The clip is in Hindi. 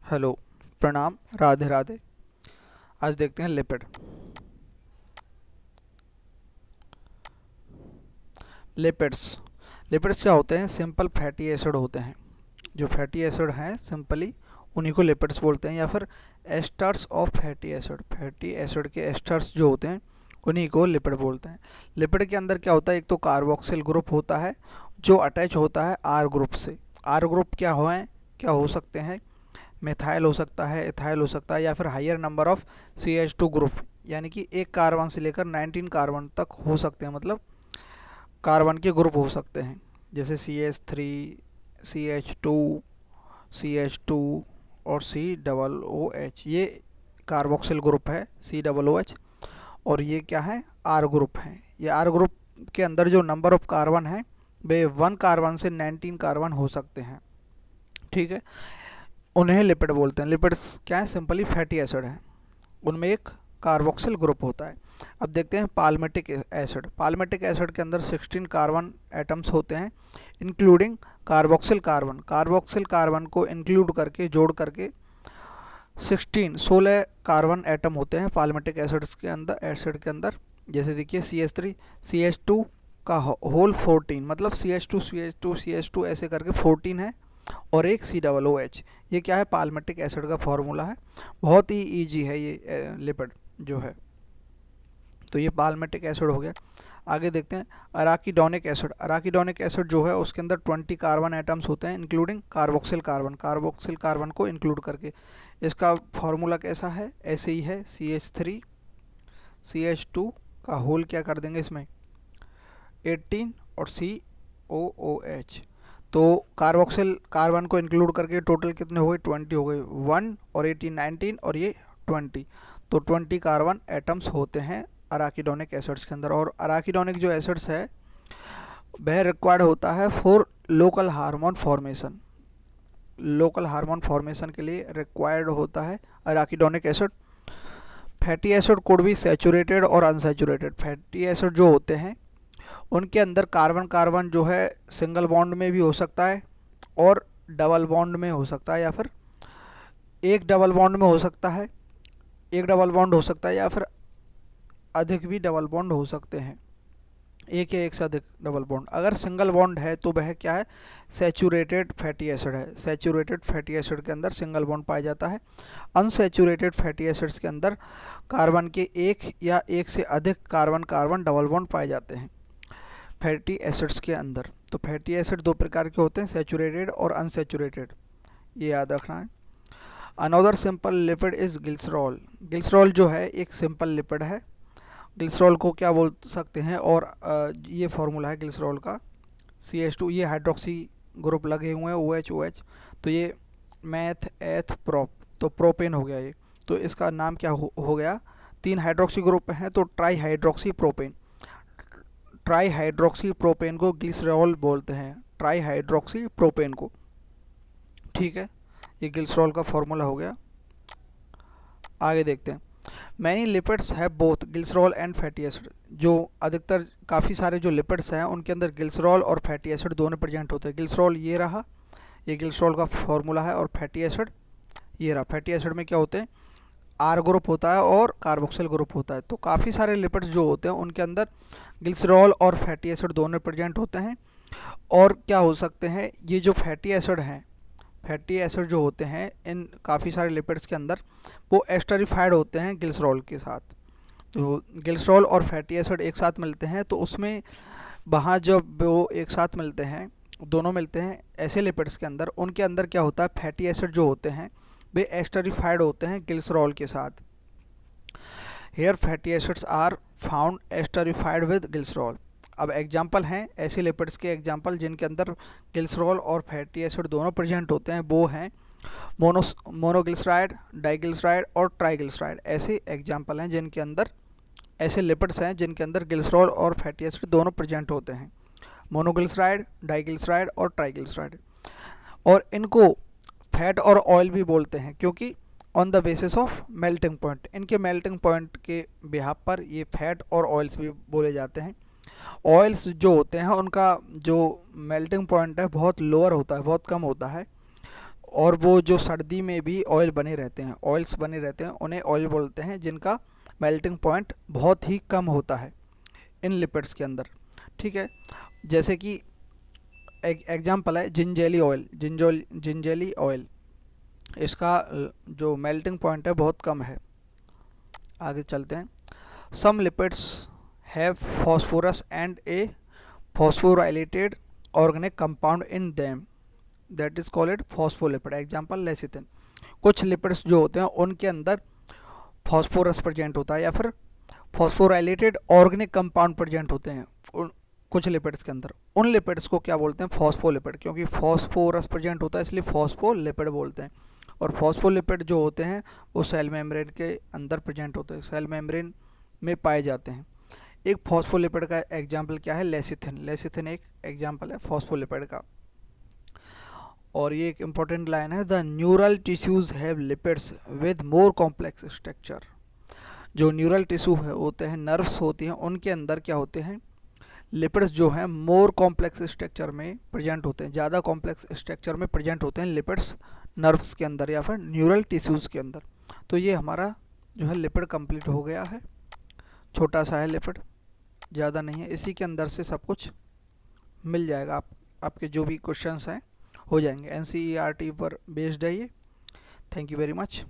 हेलो, प्रणाम, राधे राधे। आज देखते हैं लिपिड। लिपिड्स लिपिड्स क्या होते हैं? सिंपल फैटी एसिड होते हैं। जो फैटी एसिड हैं सिंपली उन्हीं को लिपिड्स बोलते हैं, या फिर asters of fatty acid. Fatty acid के एस्टर्स जो होते हैं उन्हीं को लिपिड बोलते हैं। लिपिड के अंदर क्या होता है? एक तो कार्बोक्सिल ग्रुप होता है जो अटैच होता है आर ग्रुप से। आर ग्रुप क्या हो सकते हैं? मिथाइल हो सकता है, इथाइल हो सकता है, या फिर higher number of CH2 group, यानी कि एक कार्बन से लेकर 19 कार्बन तक हो सकते हैं। मतलब कार्बन के ग्रुप हो सकते हैं, जैसे CH3, CH2, CH2 और COOH। ये कार्बोक्सिल ग्रुप है COOH। और ये क्या है? आर ग्रुप है। ये आर ग्रुप के अंदर जो नंबर ऑफ कार्बन है वे 1 कार्बन से 19 कार्बन हो सकते हैं। ठीक है, उन्हें लिपिड बोलते हैं। लिपिड क्या है? सिंपली फैटी एसिड है, उनमें एक कार्बोक्सिल ग्रुप होता है। अब देखते हैं पाल्मेटिक एसिड। पाल्मेटिक एसिड के अंदर 16 कार्बन एटम्स होते हैं, including carboxyl carbon. Carboxyl carbon को इंक्लूड करके, जोड़ करके 16 कार्बन एटम होते हैं पाल्मेटिक एसिड के अंदर। जैसे देखिए CH3, CH2 का होल 14, मतलब CH2 CH2 CH2 ऐसे करके 14 है, और एक COOH। ये क्या है? पाल्मेटिक एसिड का फॉर्मूला है। बहुत ही इजी है ये लिपिड जो है। तो ये पाल्मेटिक एसिड हो गया। आगे देखते हैं अराकिडोनिक एसिड। अराकिडोनिक एसिड जो है उसके अंदर 20 कार्बन एटम्स होते हैं, including carboxyl carbon. Carboxyl carbon को इंक्लूड करके इसका फॉर्मूला कैसा है? ऐसे ही है, CH3 CH2 का होल क्या कर देंगे इसमें 18 और COOH। तो कार्बोक्सिल कार्बन को इंक्लूड करके टोटल कितने हो गए? 20 हो गए। 1 और 18 19 और ये 20। तो 20 कार्बन एटम्स होते हैं अराकिडोनिक एसिड्स के अंदर। और अराकिडोनिक जो एसिड्स है वह रिक्वायर्ड होता है for local hormone formation. Local hormone formation के लिए रिक्वायर्ड होता है अराकिडोनिक एसिड। फैटी एसिड कोड भी सैचुरेटेड और अनसैचुरेटेड। फैटी एसिड जो होते हैं उनके अंदर कार्बन कार्बन जो है सिंगल बॉन्ड में भी हो सकता है, और डबल बॉन्ड में हो सकता है, या फिर एक डबल बॉन्ड में हो सकता है, एक डबल बॉन्ड हो सकता है, या फिर अधिक भी डबल बॉन्ड हो सकते हैं, एक या एक से अधिक डबल बॉन्ड। अगर सिंगल बॉन्ड है तो वह क्या है? सैचुरेटेड फैटी एसिड है। सैचुरेटेड फैटी एसिड के अंदर सिंगल बॉन्ड पाया जाता है। अनसैचुरेटेड फैटी एसिड्स के अंदर कार्बन के एक या एक से अधिक कार्बन कार्बन डबल बॉन्ड पाए जाते हैं फैटी एसिड्स के अंदर। तो फैटी एसिड दो प्रकार के होते हैं, सैचुरेटेड और अनसैचुरेटेड, ये याद रखना है। Another simple lipid is glycerol. Glycerol जो है एक सिंपल लिपिड है। ग्लिसरॉल को क्या बोल सकते हैं? और ये फॉर्मूला है ग्लिसरॉल का CH2। ये हाइड्रोक्सी ग्रुप लगे हुए हैं OH। तो ये मैथ एथ प्रोप, तो प्रोपेन हो गया ये। तो इसका नाम क्या हो गया? 3 हाइड्रोक्सी ग्रुप हैं तो try hydroxy propane. Try hydroxy propane को ग्लिसरॉल बोलते हैं, ट्राई हाइड्रोक्सी प्रोपेन को। ठीक है, ये ग्लिसरॉल का फॉर्मूला हो गया। आगे देखते हैं मैनी लिपिड्स है both glycerol and fatty acid. जो अधिकतर काफ़ी सारे जो लिपिड्स हैं उनके अंदर ग्लिसरॉल और फैटी एसिड दोनों प्रेजेंट होते हैं। ग्लिसरॉल ये रहा, ये ग्लिसरॉल का फॉर्मूला है, और फैटी एसिड ये रहा। फैटी एसिड में क्या होते हैं? आर ग्रुप होता है और कार्बोक्सिल ग्रुप होता है। तो काफ़ी सारे लिपिड्स जो होते हैं उनके अंदर ग्लिसरॉल और फैटी एसिड दोनों प्रेजेंट होते हैं। और क्या हो सकते हैं? ये जो फैटी एसिड हैं, फैटी एसिड जो होते हैं इन काफ़ी सारे लिपिड्स के अंदर वो एस्टरिफाइड होते हैं ग्लिसरॉल के साथ। तो ग्लिसरॉल और फैटी एसिड एक साथ मिलते हैं तो उसमें वहाँ जब वो एक साथ मिलते हैं, दोनों मिलते हैं ऐसे लिपिड्स के अंदर, उनके अंदर क्या होता है? फैटी एसिड जो होते हैं वे एस्टरिफाइड होते हैं ग्लिसरॉल के साथ। Here fatty acids are found esterified with glycerol. अब एग्जाम्पल हैं ऐसे लिपिड्स के, एग्जाम्पल जिनके अंदर ग्लिसरॉल और फैटी एसिड दोनों प्रेजेंट होते हैं, वो हैं मोनोग्लिसराइड, डाइग्लिसराइड और ट्राइग्लिसराइड। ऐसे एग्जाम्पल हैं जिनके अंदर, ऐसे लिपिड्स हैं जिनके अंदर ग्लिसरॉल और फैटी एसिड दोनों प्रेजेंट होते हैं, मोनोग्लिसराइड, डाइग्लिसराइड और ट्राइग्लिसराइड। और इनको फैट और ऑयल भी बोलते हैं, क्योंकि on the basis of melting point, इनके मेल्टिंग पॉइंट के बिहाफ पर ये फैट और ऑयल्स भी बोले जाते हैं। ऑयल्स जो होते हैं उनका जो मेल्टिंग पॉइंट है बहुत लोअर होता है, बहुत कम होता है, और वो जो सर्दी में भी ऑयल बने रहते हैं, ऑयल्स बने रहते हैं, उन्हें ऑयल बोलते हैं, जिनका मेल्टिंग पॉइंट बहुत ही कम होता है इन लिपिड्स के अंदर। ठीक है, जैसे कि एक एग्जांपल है जिंजेली ऑयल, जिंजेली ऑयल, इसका जो मेल्टिंग पॉइंट है बहुत कम है। आगे चलते हैं। Some lipids have phosphorus and a phosphorylated organic compound in them that is called phospholipid, example lecithin. कुछ लिपिड्स जो होते हैं उनके अंदर फॉस्फोरस प्रेजेंट होता है या फिर फॉस्फोराइलेटेड ऑर्गेनिक कंपाउंड प्रेजेंट होते हैं कुछ लिपिड्स के अंदर। उन लिपिड्स को क्या बोलते हैं? फॉस्फोलिपिड, क्योंकि फॉस्फोरस प्रेजेंट होता है इसलिए फॉस्फोलिपिड बोलते हैं। और फॉस्फोलिपिड जो होते हैं वो सेल मेम्ब्रेन के अंदर प्रेजेंट होते हैं, सेल मेम्ब्रेन में पाए जाते हैं। एक फॉस्फोलिपिड का एग्जाम्पल क्या है? लेसिथिन। लेसिथिन एक एग्जाम्पल है फॉस्फोलिपिड का। और ये एक इम्पॉर्टेंट लाइन है, the neural tissues have lipids with more complex structure. जो न्यूरल टिश्यू होते हैं, नर्व्स होती हैं, उनके अंदर क्या होते हैं? लिपिड्स जो हैं मोर कॉम्प्लेक्स स्ट्रक्चर में प्रेजेंट होते हैं, ज़्यादा कॉम्प्लेक्स स्ट्रक्चर में प्रेजेंट होते हैं लिपिड्स नर्व्स के अंदर या फिर न्यूरल टिश्यूज़ के अंदर। तो ये हमारा जो है लिपिड कंप्लीट हो गया है। छोटा सा है लिपिड, ज़्यादा नहीं है, इसी के अंदर से सब कुछ मिल जाएगा। आपके जो भी क्वेश्चंस हैं हो जाएंगे। NCERT पर बेस्ड है ये। Thank you very much.